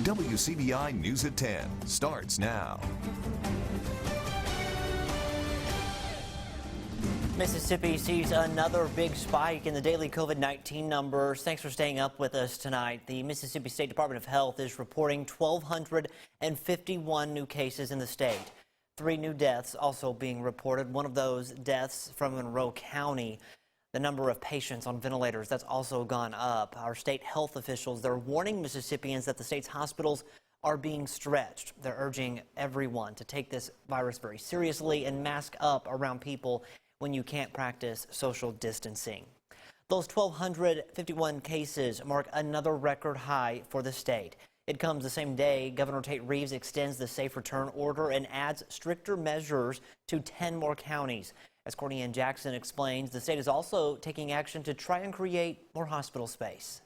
WCBI News at 10 starts now. Mississippi sees another big spike in the daily COVID-19 numbers. Thanks for staying up with us tonight. The Mississippi State Department of Health is reporting 1,251 new cases in the state. 3 new deaths also being reported. One of those deaths from Monroe County. The number of patients on ventilators, that's also gone up. Our state health officials, they're warning Mississippians that the state's hospitals are being stretched. They're urging everyone to take this virus very seriously and mask up around people when you can't practice social distancing. Those 1,251 cases mark another record high for the state. It comes the same day Governor Tate Reeves extends the safe return order and adds stricter measures to 10 more counties. As Courtney Ann Jackson explains, the state is also taking action to try and create more hospital space.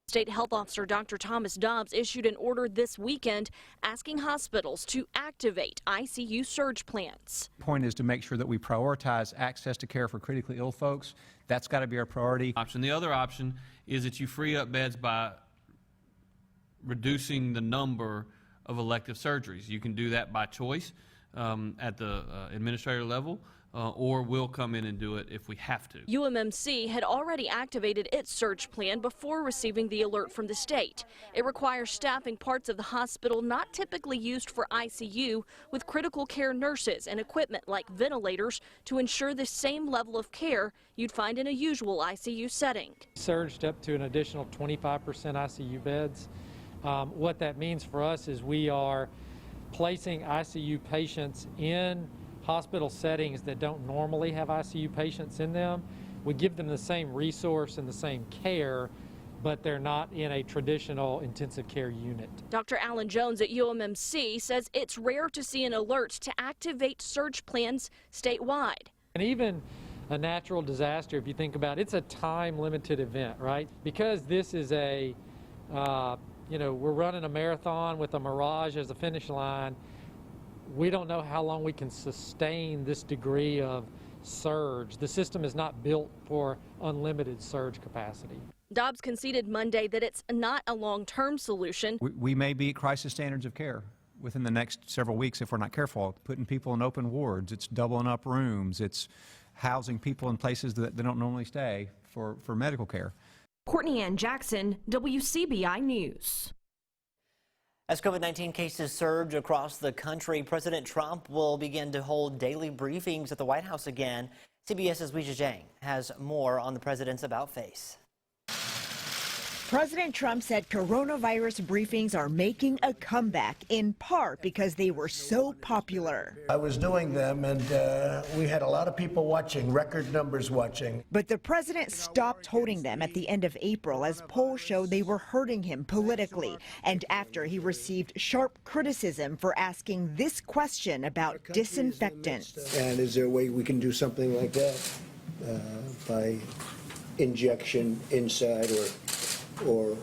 State Health Officer Dr. Thomas Dobbs issued an order this weekend asking hospitals to activate ICU surge plans. The point is to make sure that we prioritize access to care for critically ill folks. That's got to be our priority. The other option is that you free up beds by reducing the number of elective surgeries. You can do that by choice at the administrator level. Or we'll come in and do it if we have to. UMMC had already activated its surge plan before receiving the alert from the state. It requires staffing parts of the hospital not typically used for ICU with critical care nurses and equipment like ventilators to ensure the same level of care you'd find in a usual ICU setting. Surged up to an additional 25% ICU beds. What that means for us is we are placing ICU patients in hospital settings that don't normally have ICU patients in them. We give them the same resource and the same care, but they're not in a traditional intensive care unit. Dr. Alan Jones at UMMC says it's rare to see an alert to activate surge plans statewide. And even a natural disaster, if you think about it, it's a time-limited event, right? Because this is a, we're running a marathon with a mirage as a finish line. We don't know how long we can sustain this degree of surge. The system is not built for unlimited surge capacity. Dobbs conceded Monday that it's not a long-term solution. We may be at crisis standards of care within the next several weeks if we're not careful. Putting people in open wards, it's doubling up rooms, it's housing people in places that they don't normally stay for medical care. Courtney Ann Jackson, WCBI News. As COVID-19 cases surge across the country, President Trump will begin to hold daily briefings at the White House again. CBS's Weijia Zhang has more on the president's about-face. President Trump said coronavirus briefings are making a comeback, in part because they were so popular. I was doing them, and we had a lot of people watching, record numbers watching. But the president stopped holding them at the end of April as polls showed they were hurting him politically, and after he received sharp criticism for asking this question about disinfectants. And is there a way we can do something like that by injection inside or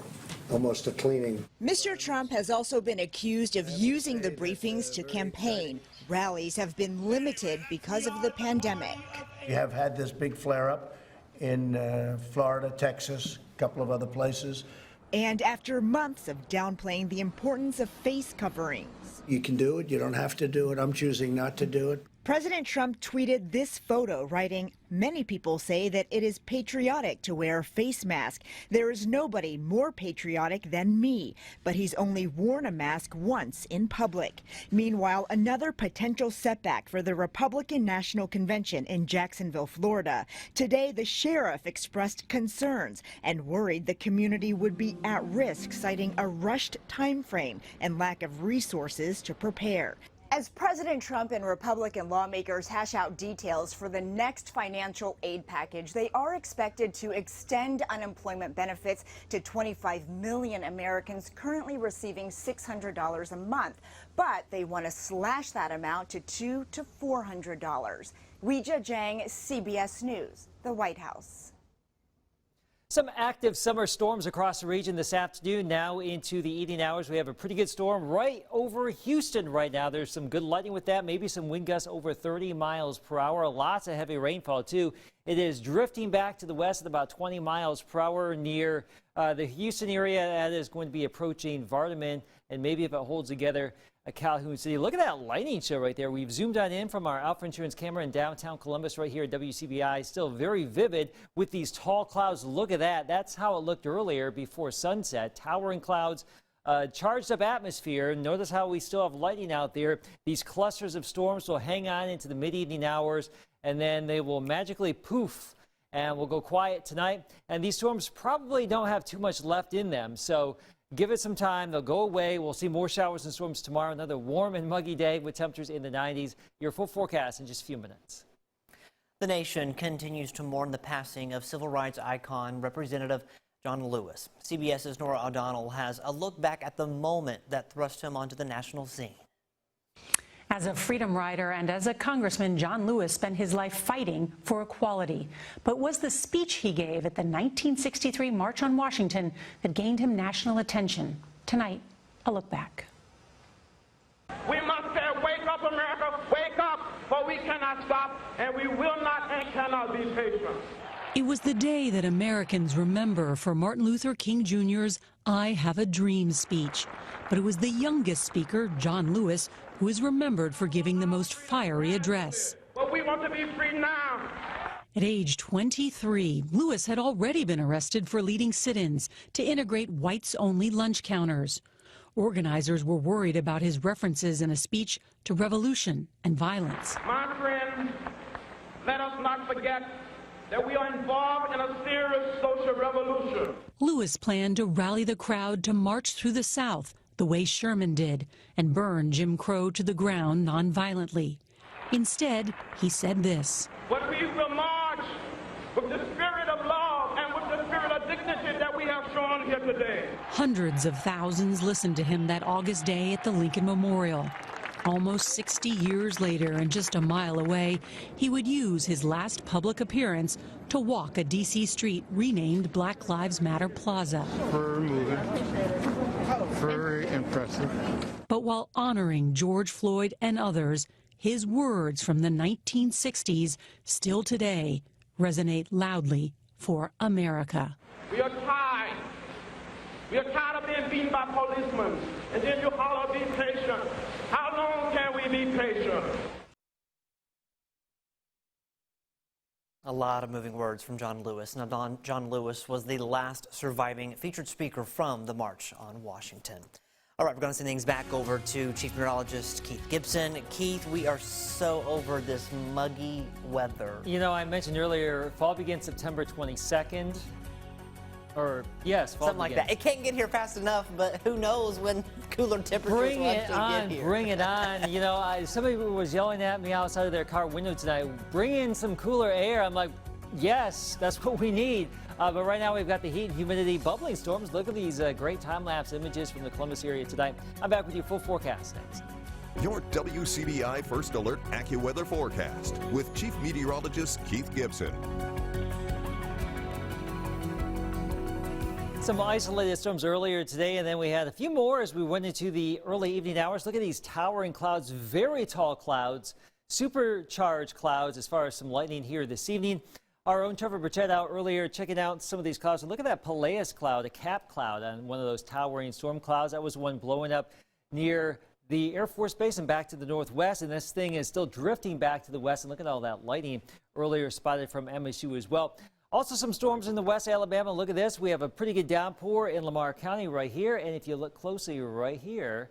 almost a cleaning? Mr. Trump has also been accused of using the briefings to campaign. Rallies have been limited because of the pandemic. We have had this big flare-up in Florida, Texas, a couple of other places. And after months of downplaying the importance of face coverings. You can do it, you don't have to do it. I'm choosing not to do it. President Trump tweeted this photo, writing, "Many people say that it is patriotic to wear a face mask. There is nobody more patriotic than me," but he's only worn a mask once in public. Meanwhile, another potential setback for the Republican National Convention in Jacksonville, Florida. Today, the sheriff expressed concerns and worried the community would be at risk, citing a rushed time frame and lack of resources to prepare. As President Trump and Republican lawmakers hash out details for the next financial aid package, they are expected to extend unemployment benefits to 25 million Americans currently receiving $600 a month. But they want to slash that amount to $200 to $400. Weijia Zhang, CBS News, the White House. Some active summer storms across the region this afternoon. Now into the evening hours, we have a pretty good storm right over Houston right now. There's some good lightning with that, maybe some wind gusts over 30 miles per hour. Lots of heavy rainfall too. It is drifting back to the west at about 20 miles per hour near the Houston area. That is going to be approaching Vardaman, and maybe if it holds together, Calhoun City. Look at that lightning show right there. We've zoomed on in from our Alpha Insurance camera in downtown Columbus right here at WCBI. Still very vivid with these tall clouds. Look at that. That's how it looked earlier before sunset. Towering clouds, charged up atmosphere. Notice how we still have lightning out there. These clusters of storms will hang on into the mid-evening hours, and then they will magically poof and will go quiet tonight. And these storms probably don't have too much left in them. So give it some time. They'll go away. We'll see more showers and storms tomorrow. Another warm and muggy day with temperatures in the 90s. Your full forecast in just a few minutes. The nation continues to mourn the passing of civil rights icon Representative John Lewis. CBS's Nora O'Donnell has a look back at the moment that thrust him onto the national scene. As a freedom rider and as a congressman, John Lewis spent his life fighting for equality. But was the speech he gave at the 1963 March on Washington that gained him national attention? Tonight, a look back. We must say, wake up, America, wake up, for we cannot stop, and we will not and cannot be patient. It was the day that Americans remember for Martin Luther King Jr.'s I Have a Dream speech. But it was the youngest speaker, John Lewis, who is remembered for giving the most fiery address. But we want to be free now. At age 23, Lewis had already been arrested for leading sit-ins to integrate whites-only lunch counters. Organizers were worried about his references in a speech to revolution and violence. My friends, let us not forget that we are involved in a serious social revolution. Lewis planned to rally the crowd to march through the South the way Sherman did and burn Jim Crow to the ground nonviolently. Instead, he said this. But we will march with the spirit of love and with the spirit of dignity that we have shown here today. Hundreds of thousands listened to him that August day at the Lincoln Memorial. Almost 60 years later and just a mile away, he would use his last public appearance to walk a D.C. street renamed Black Lives Matter Plaza. Very moving, very impressive. But while honoring George Floyd and others, his words from the 1960s still today resonate loudly for America. We are tired. We are tired of being beaten by policemen. And then you holler, be patient. How long can we be patient? A lot of moving words from John Lewis. Now, John Lewis was the last surviving featured speaker from the March on Washington. All right, we're going to send things back over to Chief Meteorologist Keith Gibson. Keith, we are so over this muggy weather. You know, I mentioned earlier, fall begins September 22nd. Or, yes, fall something begins. Like that. It can't get here fast enough, but who knows when cooler temperatures will actually get here. Bring it on. You know, somebody was yelling at me outside of their car window tonight, bring in some cooler air. I'm like, yes, that's what we need. But right now we've got the heat and humidity bubbling storms. Look at these great time-lapse images from the Columbus area tonight. I'm back with your full forecast next. Your WCBI First Alert AccuWeather forecast with Chief Meteorologist Keith Gibson. Some isolated storms earlier today, and then we had a few more as we went into the early evening hours. Look at these towering clouds, very tall clouds, supercharged clouds as far as some lightning here this evening. Our own Trevor Burchett out earlier checking out some of these clouds. And look at that Peleus cloud, a cap cloud on one of those towering storm clouds. That was one blowing up near the Air Force Base and back to the northwest. And this thing is still drifting back to the west. And look at all that lightning earlier spotted from MSU as well. Also some storms in the west Alabama. Look at this. We have a pretty good downpour in Lamar County right here. And if you look closely right here,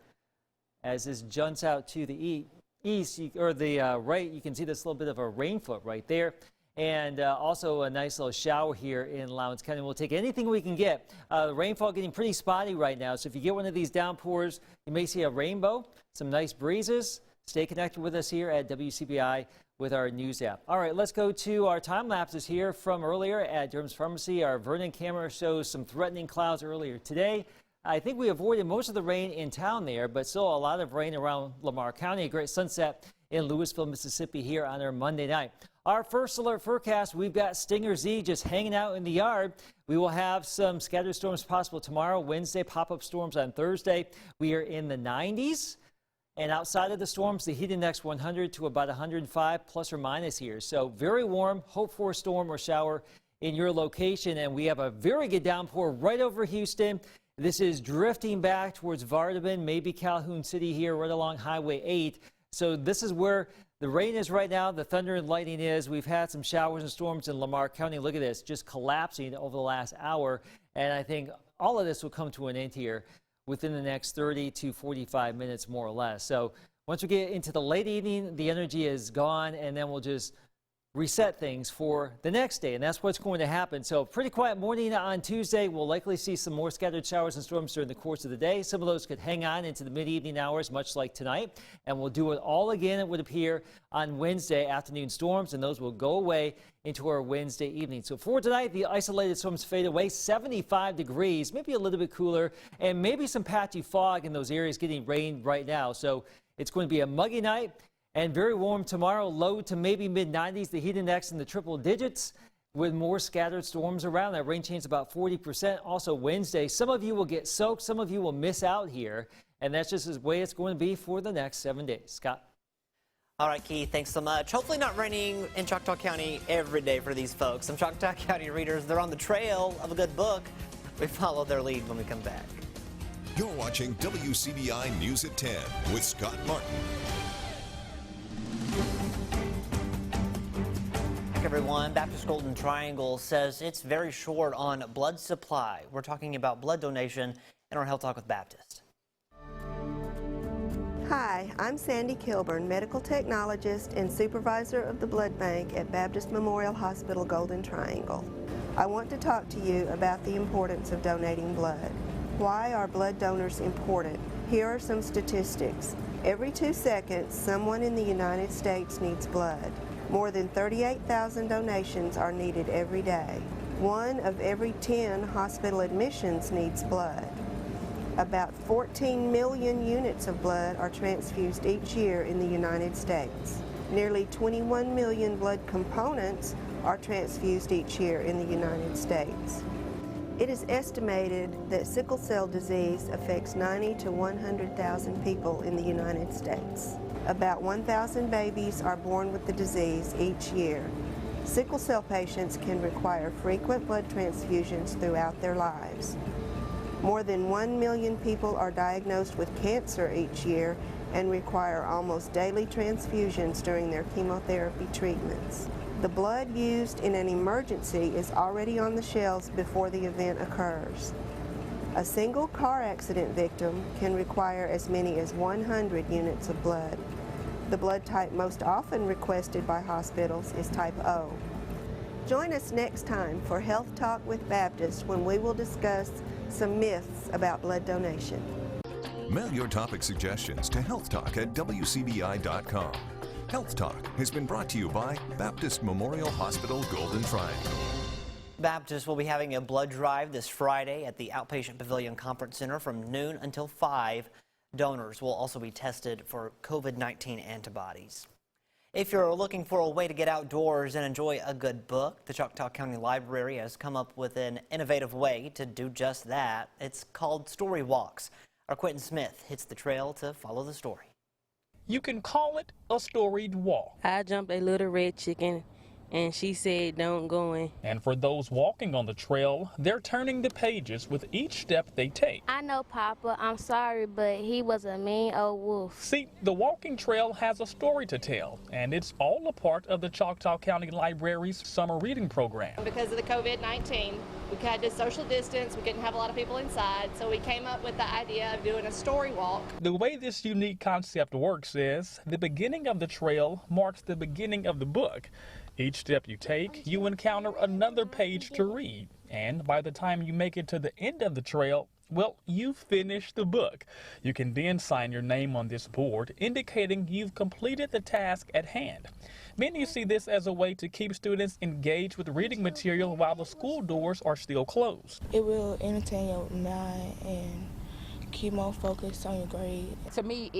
as this junts out to the east or the right, you can see this little bit of a rainfoot right there. And also a nice little shower here in Lowndes County. We'll take anything we can get. The rainfall getting pretty spotty right now. So if you get one of these downpours, you may see a rainbow, some nice breezes. Stay connected with us here at WCBI with our news app. All right, let's go to our time lapses here from earlier at Durham's Pharmacy. Our Vernon camera shows some threatening clouds earlier today. I think we avoided most of the rain in town there, but still a lot of rain around Lamar County. A great sunset in Louisville, Mississippi here on our Monday night. Our first alert forecast, we've got Stinger Z just hanging out in the yard. We will have some scattered storms possible tomorrow, Wednesday, pop-up storms on Thursday. We are in the 90s. And outside of the storms, the heat index 100 to about 105 plus or minus here. So very warm. Hope for a storm or shower in your location. And we have a very good downpour right over Houston. This is drifting back towards Vardaman, maybe Calhoun City here, right along Highway 8. So this is where the rain is right now. The thunder and lightning is. We've had some showers and storms in Lamar County. Look at this, just collapsing over the last hour. And I think all of this will come to an end here within the next 30 to 45 minutes, more or less. So once we get into the late evening, the energy is gone, and then we'll just reset things for the next day, and that's what's going to happen. So pretty quiet morning on Tuesday. We'll likely see some more scattered showers and storms during the course of the day. Some of those could hang on into the mid-evening hours, much like tonight, and we'll do it all again, it would appear, on Wednesday. Afternoon storms, and those will go away into our Wednesday evening. So for tonight, the isolated storms fade away. 75 degrees, maybe a little bit cooler, and maybe some patchy fog in those areas getting rain right now. So it's going to be a muggy night and very warm tomorrow, low to maybe mid-90s. The heat index in the triple digits with more scattered storms around. That rain change about 40%. Also Wednesday, some of you will get soaked. Some of you will miss out here. And that's just the way it's going to be for the next 7 days. Scott? All right, Keith, thanks so much. Hopefully not raining in Choctaw County every day for these folks. Some Choctaw County readers, they're on the trail of a good book. We follow their lead when we come back. You're watching WCBI News at 10 with Scott Martin. Everyone, Baptist Golden Triangle says it's very short on blood supply. We're talking about blood donation in our Health Talk with Baptist. Hi, I'm Sandy Kilburn, medical technologist and supervisor of the blood bank at Baptist Memorial Hospital Golden Triangle. I want to talk to you about the importance of donating blood. Why are blood donors important? Here are some statistics. Every 2 seconds, someone in the United States needs blood. More than 38,000 donations are needed every day. 1 of every 10 hospital admissions needs blood. About 14 million units of blood are transfused each year in the United States. Nearly 21 million blood components are transfused each year in the United States. It is estimated that sickle cell disease affects 90 to 100,000 people in the United States. About 1,000 babies are born with the disease each year. Sickle cell patients can require frequent blood transfusions throughout their lives. More than 1 million people are diagnosed with cancer each year and require almost daily transfusions during their chemotherapy treatments. The blood used in an emergency is already on the shelves before the event occurs. A single car accident victim can require as many as 100 units of blood. The blood type most often requested by hospitals is type O. Join us next time for Health Talk with Baptist when we will discuss some myths about blood donation. Mail your topic suggestions to healthtalk@wcbi.com. Health Talk has been brought to you by Baptist Memorial Hospital Golden Triangle. Baptist will be having a blood drive this Friday at the Outpatient Pavilion Conference Center from noon until 5. Donors will also be tested for COVID-19 antibodies. If you're looking for a way to get outdoors and enjoy a good book, the Choctaw County Library has come up with an innovative way to do just that. It's called Story Walks. Our Quentin Smith hits the trail to follow the story. You can call it a storied walk. I jumped a little red chicken and she said don't go in. And for those walking on the trail, they're turning the pages with each step they take. I know Papa, I'm sorry, but he was a mean old wolf. See, the walking trail has a story to tell, and it's all a part of the Choctaw County Library's summer reading program. Because of the COVID-19, we had to social distance, we couldn't have a lot of people inside, so we came up with the idea of doing a story walk. The way this unique concept works is the beginning of the trail marks the beginning of the book. Each step you take, you encounter another page to read, and by the time you make it to the end of the trail, well, you've finished the book. You can then sign your name on this board, indicating you've completed the task at hand. Many see this as a way to keep students engaged with reading material while the school doors are still closed. It will entertain your mind and keep more focused on your grade. To me,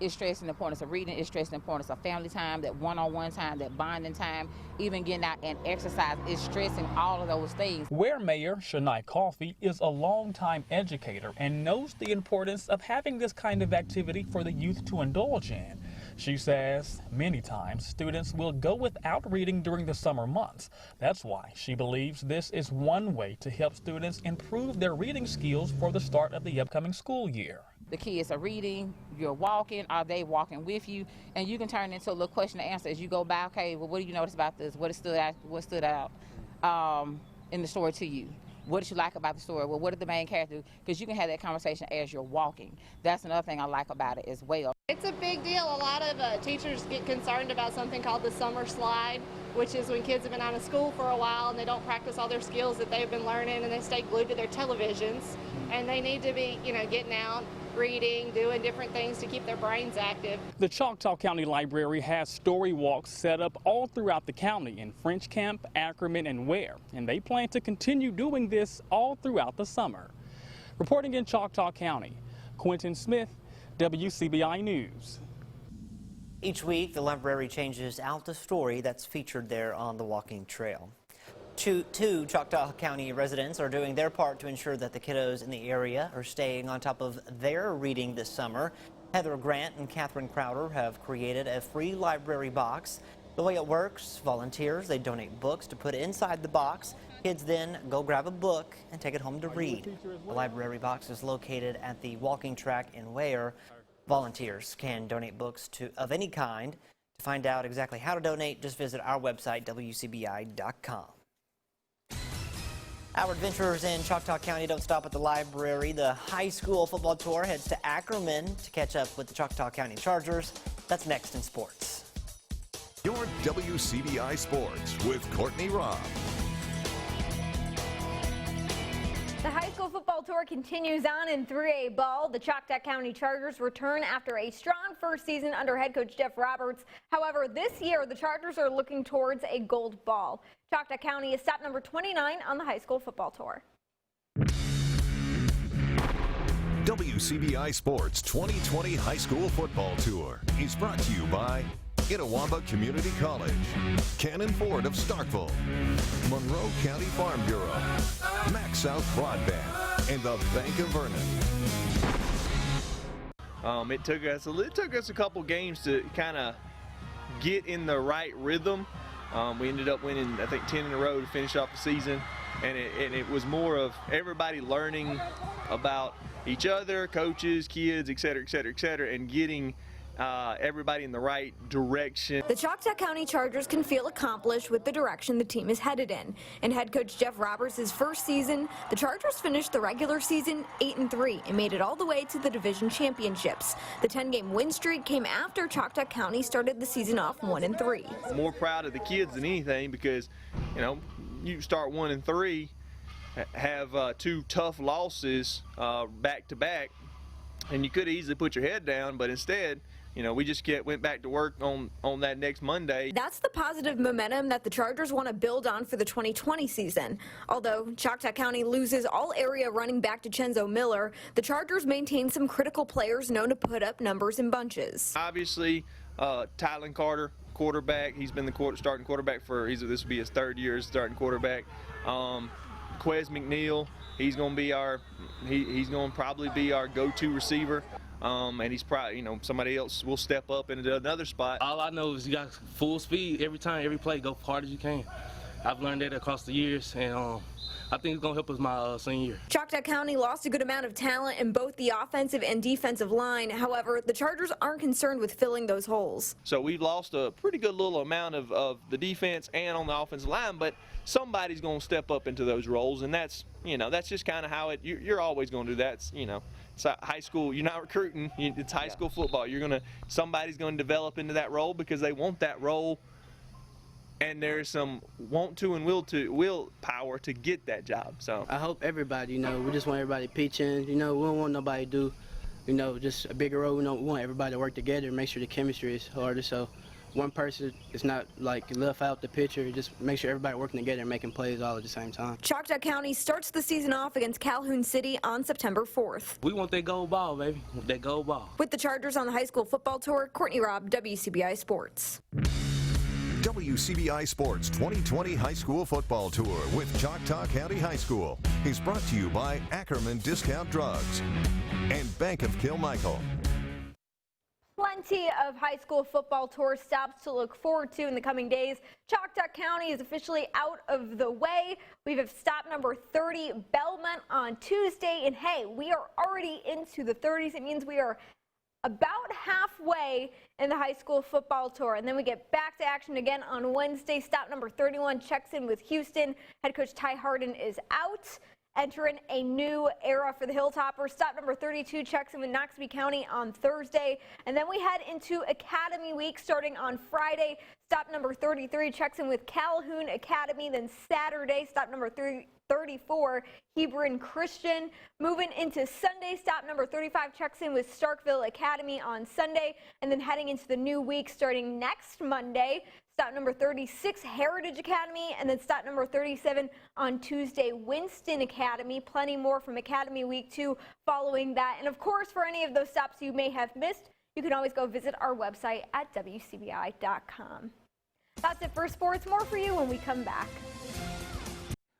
It's stressing the importance of reading. It's stressing the importance of family time, that one-on-one time, that bonding time, even getting out and exercise. It's stressing all of those things. Ware Mayor Shania Coffey is a longtime educator and knows the importance of having this kind of activity for the youth to indulge in. She says many times students will go without reading during the summer months. That's why she believes this is one way to help students improve their reading skills for the start of the upcoming school year. The kids are reading, you're walking, are they walking with you? And you can turn into a little question and answer as you go by. Okay, well, what do you notice about this? What stood out in the story to you? What did you like about the story? Well, what did the main character do? Because you can have that conversation as you're walking. That's another thing I like about it as well. It's a big deal. A lot of teachers get concerned about something called the summer slide, which is when kids have been out of school for a while and they don't practice all their skills that they've been learning and they stay glued to their televisions. And they need to be, getting out, reading, doing different things to keep their brains active. The Choctaw County Library has story walks set up all throughout the county in French Camp, Ackerman, and Ware, and they plan to continue doing this all throughout the summer. Reporting in Choctaw County, Quentin Smith, WCBI News. Each week, the library changes out the story that's featured there on the walking trail. Two Choctaw County residents are doing their part to ensure that the kiddos in the area are staying on top of their reading this summer. Heather Grant and Catherine Crowder have created a free library box. The way it works, volunteers, they donate books to put inside the box. Kids then go grab a book and take it home to read. The library box is located at the walking track in Ware. Volunteers can donate books of any kind. To find out exactly how to donate, just visit our website, WCBI.com. Our adventurers in Choctaw County don't stop at the library. The high school football tour heads to Ackerman to catch up with the Choctaw County Chargers. That's next in sports. Your WCBI Sports with Courtney Robb. The high school football tour continues on in 3A ball. The Choctaw County Chargers return after a strong first season under head coach Jeff Roberts. However, this year the Chargers are looking towards a gold ball. Choctaw County is stop number 29 on the high school football tour. WCBI Sports 2020 High School Football Tour is brought to you by Itawamba Community College, Cannon Ford of Starkville, Monroe County Farm Bureau, Max South Broadband, and the Bank of Vernon. It took us a couple games to kind of get in the right rhythm. We ended up winning, I think, 10 in a row to finish off the season, and it was more of everybody learning about each other, coaches, kids, et cetera, and getting everybody in the right direction. The Choctaw County Chargers can feel accomplished with the direction the team is headed in. In head coach Jeff Roberts' first season, the Chargers finished the regular season 8-3 and made it all the way to the division championships. The 10-game win streak came after Choctaw County started the season off 1-3. I'm more proud of the kids than anything because, you start 1-3, have two tough losses back to back, and you could easily put your head down, but instead, we just went back to work on that next Monday. That's the positive momentum that the Chargers want to build on for the 2020 season. Although Choctaw County loses all area running back to Chenzo Miller, the Chargers maintain some critical players known to put up numbers in bunches. Obviously, Tylen Carter, quarterback. He's been the starting quarterback this will be his third year as starting quarterback. Quez McNeil, he's going to probably be our go-to receiver. And he's probably, somebody else will step up into another spot. All I know is you got full speed every time, every play, go as hard as you can. I've learned that across the years, and I think it's going to help us my senior year. Choctaw County lost a good amount of talent in both the offensive and defensive line. However, the Chargers aren't concerned with filling those holes. So we've lost a pretty good little amount of the defense and on the offensive line, but somebody's going to step up into those roles, and that's just kind of how you're always going to do that. It's high school. You're not recruiting. It's high school football. Somebody's going to develop into that role because they want that role, and there's some want to and willpower to get that job. So I hope everybody, we just want everybody pitching. We don't want nobody to do, just a bigger role. We want everybody to work together and make sure the chemistry is harder. So one person is not like left out the picture. Just make sure everybody working together and making plays all at the same time. Choctaw County starts the season off against Calhoun City on September 4th. We want that gold ball, baby. That gold ball. With the Chargers on the high school football tour, Courtney Robb, WCBI Sports. WCBI Sports 2020 High School Football Tour with Choctaw County High School is brought to you by Ackerman Discount Drugs and Bank of Kilmichael. Plenty of high school football tour stops to look forward to in the coming days. Choctaw County is officially out of the way. We have stop number 30, Belmont, on Tuesday. And hey, we are already into the 30s. It means we are about halfway in the high school football tour. And then we get back to action again on Wednesday. Stop number 31 checks in with Houston. Head coach Ty Harden is out. Entering a new era for the Hilltoppers. Stop number 32 checks in with Noxubee County on Thursday. And then we head into Academy Week starting on Friday. Stop number 33 checks in with Calhoun Academy. Then Saturday, stop number 34, Hebron Christian. Moving into Sunday, stop number 35 checks in with Starkville Academy on Sunday. And then heading into the new week starting next Monday. Stop number 36, Heritage Academy, and then stop number 37 on Tuesday, Winston Academy. Plenty more from Academy Week 2 following that. And of course, for any of those stops you may have missed, you can always go visit our website at WCBI.com. That's it for sports. More for you when we come back.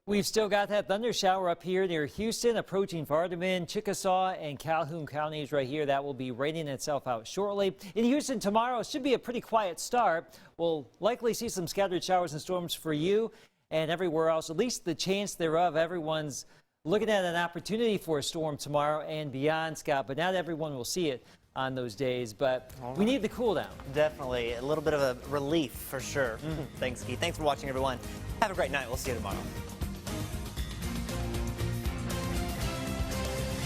We've still got that thunder shower up here near Houston, approaching Vardaman, Chickasaw, and Calhoun counties right here. That will be raining itself out shortly. In Houston tomorrow, it should be a pretty quiet start. We'll likely see some scattered showers and storms for you and everywhere else, at least the chance thereof. Everyone's looking at an opportunity for a storm tomorrow and beyond, Scott, but not everyone will see it on those days, but we need the cool down. Definitely a little bit of a relief for sure. Thanks, Keith. Thanks for watching, everyone. Have a great night. We'll see you tomorrow.